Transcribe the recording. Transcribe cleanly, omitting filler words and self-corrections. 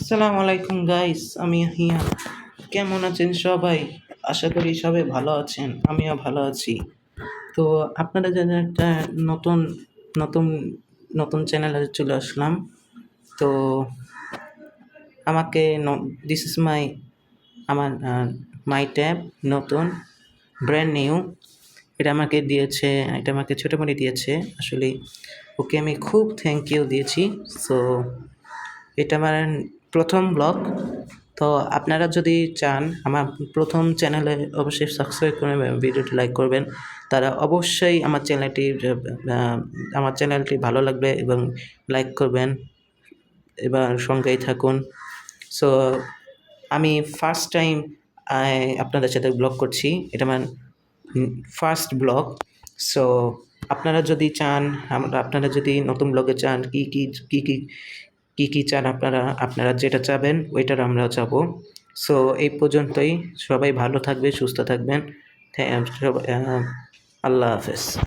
আসসালামু আলাইকুম গাইস, আমি হিয়া। কেমন আছেন সবাই? আশা করি সবাই ভালো আছেন, আমিও ভালো আছি। তো আপনারা জানেন একটা নতুন নতুন নতুন চ্যানেলে চলে আসলাম। তো আমাকে দিস ইজ আমার মাই ট্যাব, নতুন ব্র্যান্ড নিউ। এটা আমাকে ছোটোমণি দিয়েছে। আসলে ওকে আমি খুব থ্যাংক ইউ দিয়েছি। সো এটা আমার প্রথম ব্লগ। তো আপনারা যদি চান আমার প্রথম চ্যানেলে, অবশ্যই সাবস্ক্রাইব করবেন এবং ভিডিওটি লাইক করবেন। তারা অবশ্যই আমার চ্যানেলটি ভালো লাগবে এবং লাইক করবেন, এবার সঙ্গেই থাকুন। সো আমি ফার্স্ট টাইম আপনাদের সাথে ব্লগ করছি। এটা আমার ফার্স্ট ব্লগ। সো আপনারা যদি চান, আপনারা যদি নতুন ব্লগে চান, কী চান আপনারা, আপনারা যেটা চাবেন ওইটার আমরা চাবো। সো এই পর্যন্তই। সবাই ভালো থাকবে, সুস্থ থাকবেন। আল্লাহ হাফেজ।